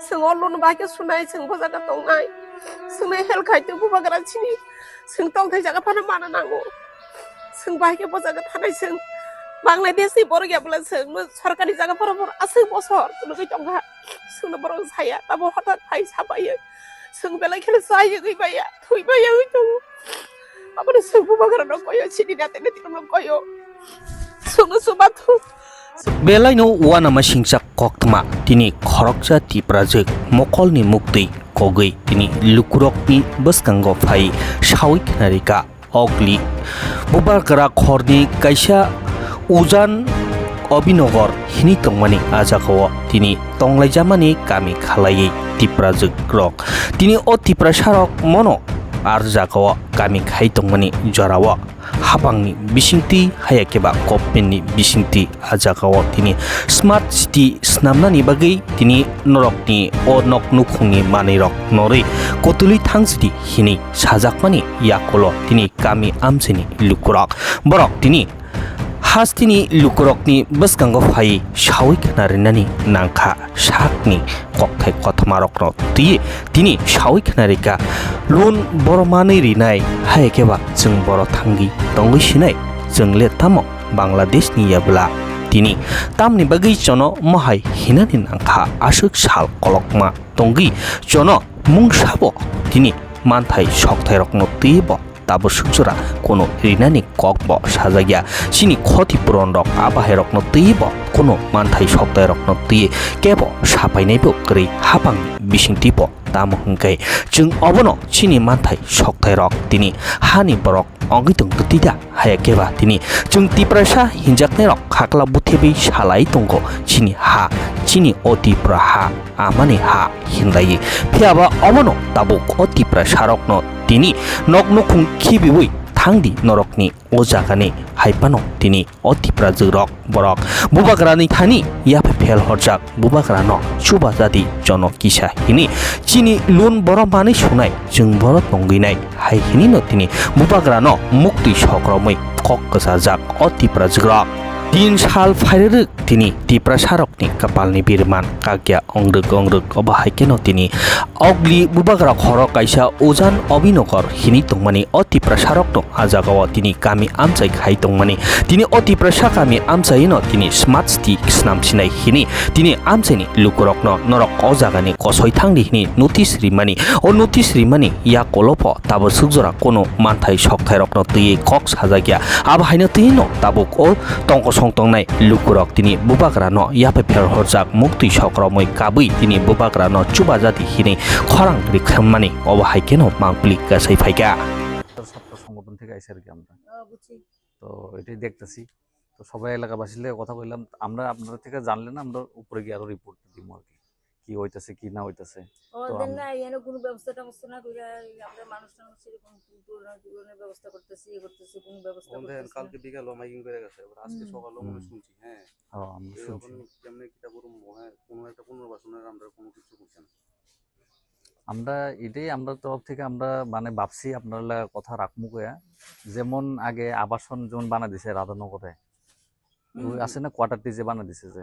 जों अल्लुन बाइके सुनाय जों बजागा दंनाय जोंनो हेल्थ खायदो बुबागारा चिनि जों दंथाय जागा फाना माना नांगौ जों बाइके बजागा थानाय जों बांलादेशनि बर' गैयाब्ला जों सरकारि जागाफोराव आसै बसर लुगै दंहा जोंनो बर' साया दाबो हঠাৎ फाइ साबायो जों बेलाय खेला जायो गैबाया थैबाया दं apa जों बुबागारा दं कयो चिनि नातेने तिरम कयो जोंनो Subathu Belaino wana masingsak koktma tini khorokja tiprajek mokolni mukti kogei tini lukurokni boskango phai shawik narika ogli bubarkara khorni kaisa ujan obinogor hini tongmani ajakawo tini tonglaijamani kami khalai tiprajek rok tini o tiprasarok mono arjakawo kami khai tongmani jorawo habangni bisingti hayakeba koppenni bisingti ajakawo tini smart city snamnani bagai tini norokni o noknukhungni manirok nori kotuli thangsiti hini sajakmani yakolo tini kami amseni lukurok borok tini hastini lukurokni baskango phai shawik narinani nangkha sakni kokthai kothmarokno tini shawik narika lun boromani rinai haikeba jeng boro thangi tongoi sinai jengle tamo bangladesh ni yabla tini tamni bagai jono mahai hinani nangkha asuk sal kolokma tongi jono mungsabo tini manthai sokthai rokno tibo tabo sujura kono rinani kokbo sajagya chini khoti rok abahe rokno tibo kono manthai soktai rokno ti kebo sapainaibo kri hapang bisingtibo tamo hingkai jeng obono chini manthai soktai rok tini hani borok ongitung tida hayakeba tini jeng tiprasa hinjaknai rok hakla buthebi salai tongo chini otipra ha amani ha hindai phiaba obono tabuk otipra rokno tini noknukung khibibui thangdi norokni ojagani haipano tini otipra jrok borok bubagrani thani yape fel horjak bubagrano chuba jadi jono kisa hini chini lun boro mani sunai jeng boro tonginai hai hini no tini bubagrano mukti sokromoi kok kesajak otipra jrok 3 साल फाइरक तिनी तिप्रासारकनि कपालनि बिरमान काग्या अंग्रक अबाहायकेनो तिनी अग्लि बुबाग्रा खर काइसा उजान अबिनगर हिनि तंगमानि अतिप्रासारकनो आजागाव तिनी कामी आमचाइ खाइ तंगमानि तिनी अतिप्रासा कामी आमचाइनो तिनी स्मार्ट सिटी स्नामसिनाय हिनि तिनी आमचाइनि लुकुरकनो नरक अजागानि कसयथांनि हिनि नोटिस रिमानि या कलप ताबो सुगजरा कोनो मानथाइ सकथायरकनो तयै कक साजाग्या आबाहायनो तैनो ताबुक ओ तंग संतंनाय लुकुरक तिनी बुबाग्रानो यापे फेर हरजाक मुक्ति सक्रमय काबै तिनी बुबाग्रानो चुबा जाति हिनि खरां रिखाममानि अबाहायकेनो मांगपुली गासै फाइगा ছাত্র সংগঠন থেকে আইছে আর কি আমরা তো এটাই দেখতেছি তো সবাই এলাকাবাসীর লাগে কথা কইলাম আমরা আপনাদের থেকে জানলে না আমরা উপরে গিয়ে আরো রিপোর্ট দিব আর কি হইতাছে কি না হইতাছে তো না এখানে কোনো ব্যবস্থা না কইরা আমরা মানুষ সেরকম টুরের ব্যবস্থা করতেছি কোনো ব্যবস্থা করতেছি কালকে বিকাল মাইকিং করে গেছে আজকে সকালে মনে শুনছি হ্যাঁ আমরা শুনছি কেমনে কিটা করব হ্যাঁ কোনো একটা পুনর্বাসনের আমরা কোনো কিছু করছি না আমরা এটাই আমরা তরফ থেকে আমরা মানে ভাবছি আপনারা কথা রাখমু কয়া যেমন আগে আবাসন যেমন বানা দিছে রাধানগরে ওই আছে না কোয়ার্টারটি যে বানা দিছে যে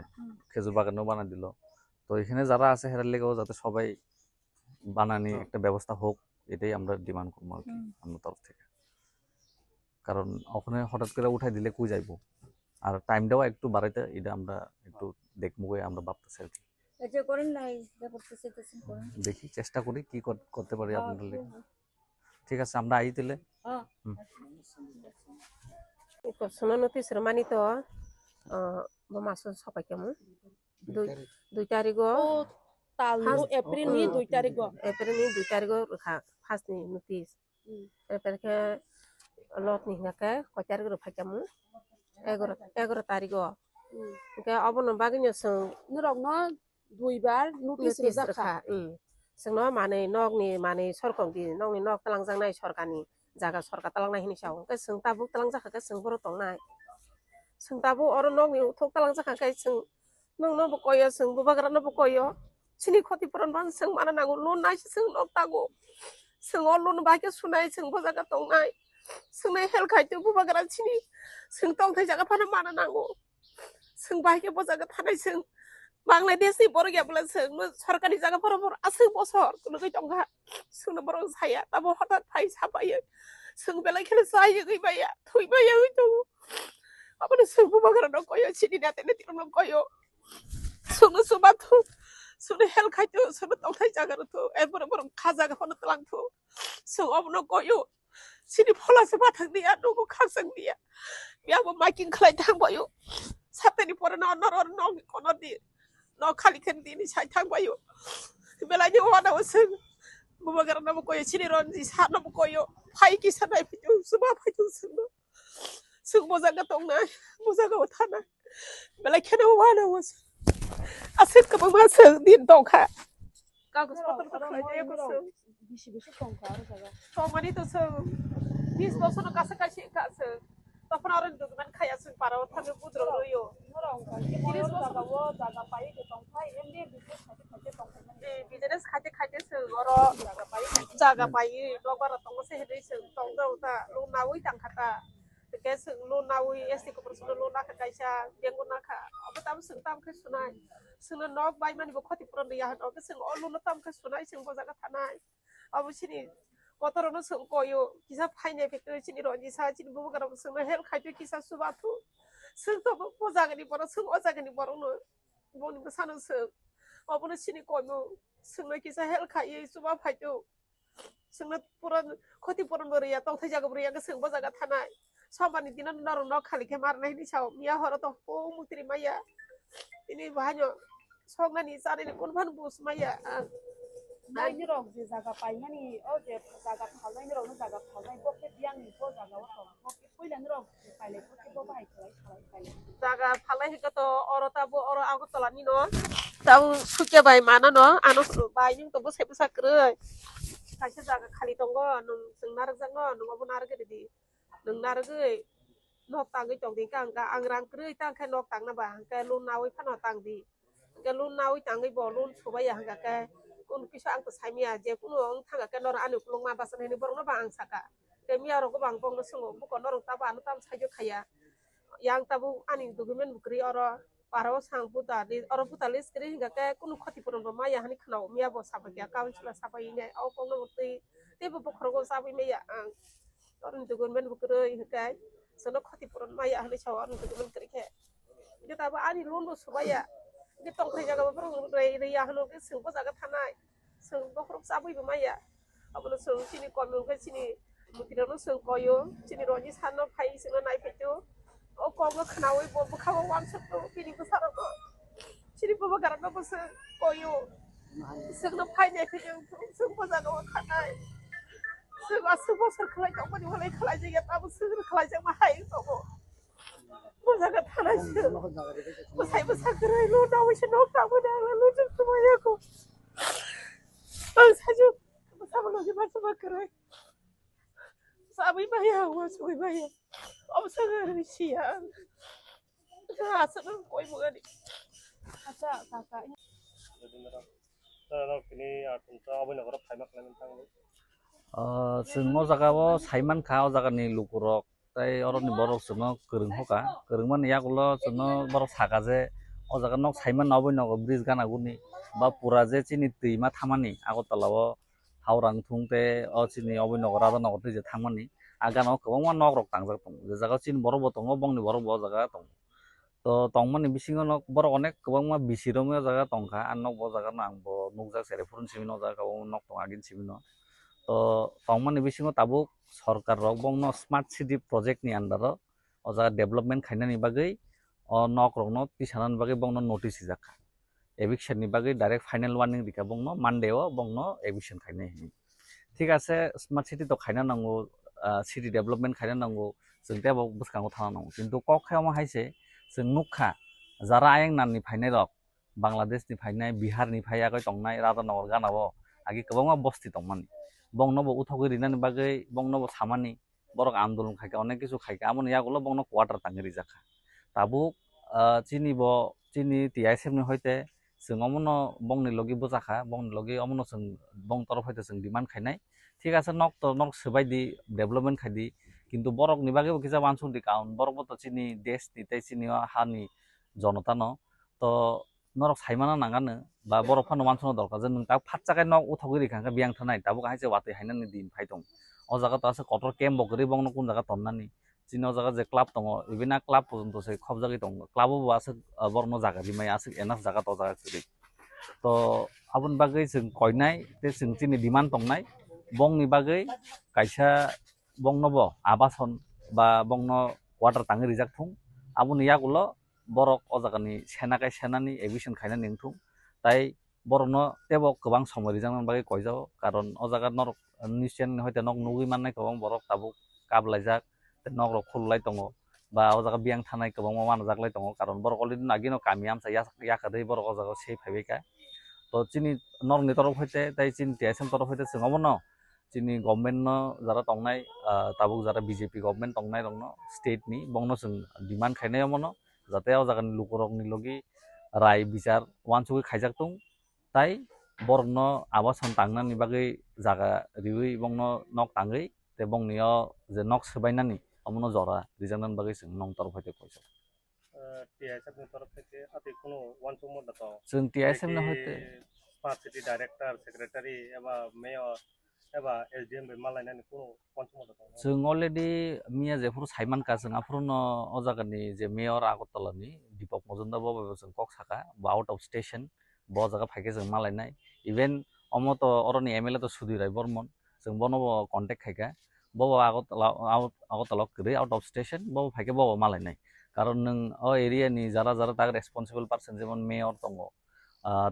খেজুর বাগানও বানা দিল তো এখানে যারা আছে হেরার লেগেও যাতে সবাই বানানি একটা ব্যবস্থা হোক এটাই আমরা ডিমান্ড করবো আর কি আমার তরফ থেকে কারণ ওখানে হঠাৎ করে উঠাই দিলে কই যাইবো আর টাইমটাও একটু বাড়াইতে এটা আমরা একটু দেখবো আমরা ভাবতেছি আর কি এটা করেন না এটা করতে চাইতেছেন করেন দেখি চেষ্টা করি কি করতে পারি আপনাদের লাগে ঠিক আছে আমরা আই দিলে হ্যাঁ কোসনা নথি শ্রমানি তো মাস সবাই কেমন 2 তারিখ তালু এপ্রিল নি 2 তারিখ ফার্স্ট নি নথিস এরপরে lot নি নাকা কয় তারিখ ফাইকামু 11 তারিখ কে অবন বাগিনো সং নুরগনো দুইবার নোটিস রাখা जोंनो माने नगनि माने सरकंनि नगनि नग तलांजांनाय सरकारनि जागा सरकार तलांनाय हिनि साव के जों ताबु तलां जाखाके जों बर तंनाय जों ताबु अर नगनि थक तलां जाखाके जों नोंनो बकयो जों बुबाग्रानो बकयो सिनि खति पुरन बान जों माना नांगौ लोन नाय जों नग तागौ जों लोन बाके सुनाय जों बजागा तंनाय जोंनो हेल्थ खायदो बुबाग्रा सिनि जों तंथाय जागा फाना माना नांगौ जों बाके बजागा थानाय जों বাংলাদেশি বড় গিয়া বলে সরকারি জায়গাফोराव আছে বছর কোনো দंगा सोंनो बर' साया दाबो हঠাৎ फाइ साफायो सों बेलाय खेले जायो गैबाया थैबाया हयतो अपने सोंबो बागरानो कयो सिनिना तेने तिरनो कयो सोंनो सोबाथु सोंनो हेल खाइतो सोंनो तंथाय जागारतो एबर बर खाजा गफनो तलांथु सों अपनो कयो सिनि फलासे बाथां दिया नगो खासं दिया बियाबो माइकिं खालाय थांबायो सातेनि परे नर कनदि न खालि खेनदिनि साइ थांबायो बेलायनि वानाव सों बुबागारनाबो कयो सिनि रनजि सानबो कयो फाइ किसा नाय फैतो सुबा फैतो सोंनो सों मोजांगा दंना मोजांगाव थाना बेलाय खेनो वानाव आसिर कबो मा सों दिन दंखा कागज पत्र तो खालाय जायो सों बेसे बेसे दंखा आरो जागा समनि तो सों 20 বছর কাছে কাছে কাছে তখন আর ডকুমেন্ট খাইয়া সোं পারাও थाङो बुद्र रयो जागा पाइ दंखा एमडि बिजनेस खाते दंखा बिजनेस खाते खाते सों अर जागा पाइ दबारा तंगसे हेदै सों तंगौता लुनावै तांखाता के सों लुनावै एसटी को प्रश्न लुना का कायसा बेंगुना का अब ताम सों ताम के सुनाय सोंनो नक बाय मानिबो खतिपुरन दिया हन के सों अ ताम के सुनाय सों बजागा थानाय अब सिनि गतरनो सों कयो किसा फाइनाय फेक्टरि सिनि रनजिसा सिनि बुबुगाराव सोंनो हेल खाइतो किसा सुबाथु सों तो बजागनि बर सों अजागनि बरनो बनिबो सानो सों अबनो सिनि कयमो सोंनो किसा हेल खाइ सुबा फाइतो सोंनो पुरन खतिपुरन बरिया तंथाय जागा बरिया के सों बजागा थानाय सबानि दिन नर न खालिखे मारनाय नि साव मिया हर तो पो मुक्ति माया इनि बाहानो संनानि सारिनि कोनफान बुस माया नायनि रं जे जागा पाइ मानि ओ जे जागा थालायनि रं जागा थालाय बके बियानि बो जागा व बके पहिलानि रं पाइले बके बो बाहाय खालाय जागा फालाय हिकतो अरताबो अर आगतलानि न ताउ सुके बाय माना न आनो बाय निं तो बसे बसाक्रै खायसे जागा खालि दङ नों जों नारजङ नङाबो नारगेदि नों नारगै नक तांगै दंदि कांगा आं रांक्रै तांखे नक तांना बा के लुन नावै फाना तांदि के लुन नावै तांगै बो लुन सुबाया हंगा के उन किसा आंखौ सामिया जे कुनु आं थांगा के नर आनु कुलुं मा बासन हेनि बरनो बा आं साका के मिया रको बां बंनो संगो बुको नर ताबा आनु ताम साइजो खाया yang tabu ani dokumen bukri oro paro sang puta di oro puta list kiri hingga ke kuno khoti purun roma ya hani khnau miya bo sabai ya kaun sula sabai ne au pongno bukti te bo bokhrogo sabai me ya ang oro dokumen bukri hingga sono khoti purun ma ya hani chaw oro dokumen kiri ke de tabu ani lon bo sabai ya de tong thai jaga bo re ya hano ke sing bo jaga thanai sing bokhrog sabai bo ma ya abolo sing sini komu ke sini mutiro sing koyo sini roji sano phai sing nai phetu o komo khnawi bo bukhawo wam sakto pini ko sarako sini bo garana bo se koyo singno phaine phejung sing bo jaga wa khanai sing asu bo sar khlai ta mani holai khlai jega ta bo sing khlai jang ma hai to bo jaga thanai se bo sai bo sakrai lo na wi se no ta bo da lo jung to ya ko ang saju bo sa bo lo ji ba sa ba krai sabi ba ya wa sui ba ya अब सगर रिसिया आसनो कोई मगनी अच्छा काका तर किनी तुमचा अभिनगर फायमाक lion थांगो जों जागाव साइमान खा जागानि लुकुरक ताई अरनि बरक जों गोरों हका गोरों माने यागल जों बरक सागा जे अ जागा नक साइमान नावै नग ब्रिज गानागुनि बा पुरा जे चिनि दैमा थामानि आगरतलाव हावरां थुंते अ चिनि अभिनगर राजानगर दैजे थामानि आगानाव गोबां नक रक तांजाक दं जे जागा चिनि बरक दङ बंनि बरक जागा दं तो तंमानि बिसिङाव नक बरक अनेक गोबां बिसिरमो जागा दंखा आन नक ब जागा नांबो नुकजाक सेरे फुरन सिमिनो जागा नक दं आगिन सिमिनो तो तंमानि बिसिङाव ताबु सरकार रक बंनो स्मार्ट सिटी प्रोजेक्ट नि अंडर अ जागा डेभलपमेन्ट खाइनानि बागै अ नक रकनो तिसानानि बागै बंनो नोटिस जाखा एविक्शन नि बागै डाइरेक्ट फाइनल वार्निंग दिखा बंनो मानडेव बंनो एविक्शन खाइनाय ठीक आसे स्मार्ट सिटी तो खाइना नांगौ सिटी डेभलपमेन्ट खाइना नांगौ जों तेबो बसकांगो थाना नांगौ किन्तु कखायाव मा हाइसे जों नुखा जारा आयंनानि फाइनाय रक बांलादेशनि फाइनाय बिहारनि फायागै तंनाय राजानगर गानावो आगि गोबां बस्ति तंमानि बंनोबो उथगै रिनानि बागै बंनोबो सामानि बरक आन्दोलन खाइका अनेक किसु खाइका आमोन यागुलो बंनो क्वार्टार तांगरि जाखा ताबु चिनि टीआईएसएफ नि हयते जों अमनो बंनि लगे बजाखा बंनि लगे अमनो जों बंग तरफ हयते जों डिमान्ड खाइनाय ठीक आसे नक तो नक सबायदि डेभलपमेन्ट खाइदि किन्तु बरक नि बागैबो किसा वानसुंदि काउन बरकबो तो चिनि देश नि तै चिनि हानि जनता न तो নরক সাইমানা নাগানো বা বরফ ফানো মানসনো দরকার যে নों ता फाटजाखाय नक उथाव गरि खांखा बियां थानाय दाबो गाहाय जे वाते हायनानि दिन फाय दं अ जागा तो आसे कटर केम्प बगरि बंनो कुन जागा तन्नानि चिनो जागा जे क्लाब दङ इबिना क्लाब पर्यन्त से खब जागि दं क्लाबो आसे बरनो जागा रिमाय आसे एनाफ जागा तो जागा करि तो आबुन बागै जों कयनाय ते जों चिनि डिमान्ड दंनाय बंनि बागै कायसा बंनोबो आबासन बा बंनो वाटार ताङि रिजाक थुं आबुन यागुलो बरक अ जागानि सेनाकाय सेनानि एबिसन खायना निंथुं ताई बरनो तेबो गोबां समय रिजांनान बागै कयजाव कारण अ जागा नरक निश्चयन हयतो नक नुगै माननाय गोबां बरक ताबु काबलायजाक नक रक खुललाय दङ बा अ जागा बियां थानाय गोबां मानजागलाय दङ कारण बरक अलरेडि नागिनो कामियाम सा याखादै बरक अ जागा से फायबायका तो चिनि नरनि तरफ हयते ताई चिनि टीएसएम तरफ हयते जोंआबो न चिनि गभर्नमेन्ट न जारा तंनाय ताबु जारा बीजेपी गभर्नमेन्ट तंनाय दङ स्टेट नि बंनो जों डिमान्ड खायनायाव मनो जाते अ जागानि लुकरकनि लगी राय बिचार वानसुगै खायजाक दं ताई बरनो आबासन तांनानि बागै जागा रिवै बंनो नक ताङै ते बंनियाव जे नक सोबायनानि अमनो जरा रिजांनान बागै जों नं तरफ हयते कयजाक টিআইএসএফ नि तरफ থেকে আতে কোনো ওয়ানসুম মত जों टीएसएम न हयते स्मार्ट सिटी डाइरेक्टर सेक्रेटारि एबा मेयर एबा एसडीएम बे मालायनानि कोनो ओनसुम मत जों अलरेडि मिया जेफोर साइमान का जों आफुरनो अ जागानि जे मेयर आगरतलानि दीपक मजुमदार बाबा जों कक साका बा आउट अफ स्टेशन ब जागा फायके जों मालायनाय इभेन अमत अरनि एमएलए तो सुधीराय बर्मन जों बनो कन्टेक्ट खायका बाबा आगरतला गरै आउट अफ स्टेशन बाबा फायके बाबा मालायनाय कारण नों अ एरियानि जारा जारा ताग रेसपन्सिबल पार्सन जेमन मेयर दङ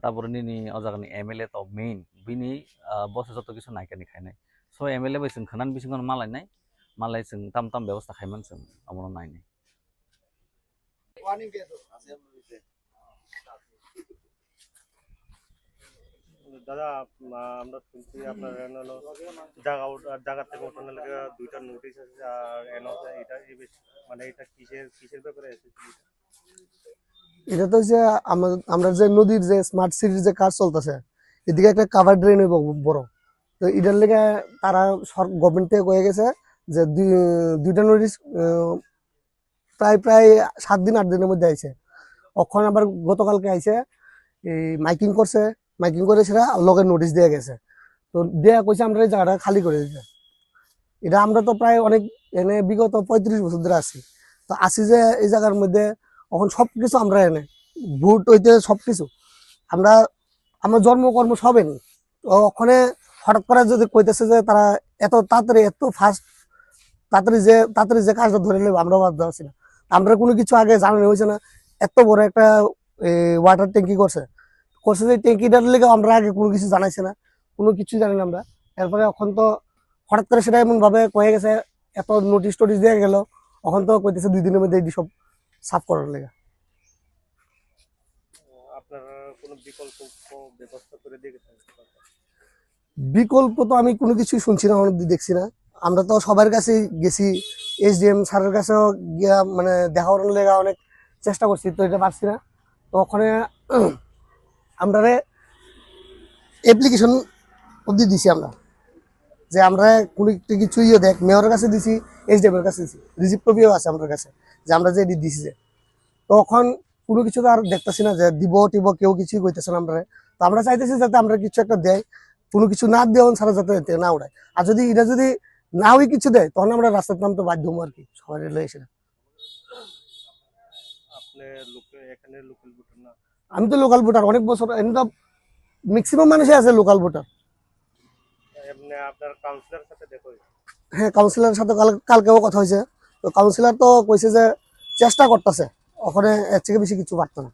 तारपरे निनि अ जागानि एमएलए तो मेइन बिनि बस जत किसु नायकानि खायनाय सो एमएलए बै जों खनान बिसिंगन मालायनाय मालाय जों ताम ताम व्यवस्था खायमान जों अमनो नायनाय দাদা আমরা শুনছি আপনার জায়গা থেকে ওঠানোর লাগে দুইটা নোটিশ আছে আর এনওসি এটা মানে এটা কিসের ব্যাপারে এসেছে এটা তো যে আমরা যে নদীর যে স্মার্ট সিটির যে কাজ চলতেছে এদিকে একটা কাভার ড্রেন হইব বড় তো এটার লেগে তারা গভর্নমেন্ট থেকে কয়ে গেছে যে দুইটা নোটিশ প্রায় প্রায় 7 দিন 8 দিনের মধ্যে আইছে অখন আবার গতকালকে আইছে এই মাইকিং করছে মাইকিং করে সেটা লগের নোটিশ দিয়ে গেছে তো দেয়া কইছে আমরা এই জায়গাটা খালি করে দিতে এটা আমরা তো প্রায় অনেক এনে বিগত 35 বছর ধরে আছি তো আসি যে এই জায়গার মধ্যে এখন সবকিছু আমরা এনে ভোট হইতে সবকিছু আমরা আমার জন্মকর্ম সবে নি ওখানে হঠাৎ করে যদি কইতেছে যে তারা এত তাড়াতাড়ি এত ফাস্ট তাড়াতাড়ি যে কাজটা ধরে নেবে আমরা বাদ দেওয়া না আমরা কোনো কিছু আগে জানানো হয়েছে না এত বড় একটা ওয়াটার ট্যাঙ্কি করছে যে ট্যাঙ্কিটার লেগে আমরা আগে কোনো কিছু জানাইছি না কোনো কিছু জানি না আমরা এরপরে এখন তো হঠাৎ করে সেটা এমন ভাবে কয়ে গেছে এত নোটিশ টোটিশ দিয়ে গেল এখন তো কইতেছে 2 দিনের মধ্যে সব সাফ করার লেগে আপনারা কোনো বিকল্প ব্যবস্থা করে দিয়েছেন বিকল্প তো আমি কোনো কিছু শুনছি না দেখছি না আমরা তো সবার কাছে গেছি এসডিএম স্যারের কাছেও গিয়া মানে দেখা করার লেগে অনেক চেষ্টা করছি তো এটা পারছি না তো ওখানে আমরা অ্যাপ্লিকেশন অবধি দিছি আমরা যে আমরা কোনো কিছু দেখ মেয়রের কাছে দিছি এসডিএম এর কাছে দিছি রিসিপ্ট কপিও আছে আমাদের কাছে যে আমরা যে দিছি যে তখন কোনো কিছু তো আর দেখতেছি না যে দিব টিব কেউ কিছুই কইতেছে না আমরা তো আমরা চাইতেছি যাতে আমরা কিছু একটা দেয় কোনো কিছু না দেওয়া ছাড়া যাতে না উড়ায় আর যদি এটা যদি না ওই কিছু দেয় তখন আমরা রাস্তার নামতে বাধ্য হবো আর কি সবাই এলে এসে এখানে লোকাল ভোটার না আমি তো লোকাল ভোটার অনেক বছর এমনি তো ম্যাক্সিমাম মানুষই আছে লোকাল ভোটার এমনি আপনার কাউন্সিলর সাথে দেখো হ্যাঁ কাউন্সিলরের সাথে কালকেও কথা হয়েছে তো কাউন্সিলর তো কইছে যে চেষ্টা করতেছে ওখানে এর থেকে বেশি কিছু পারতো না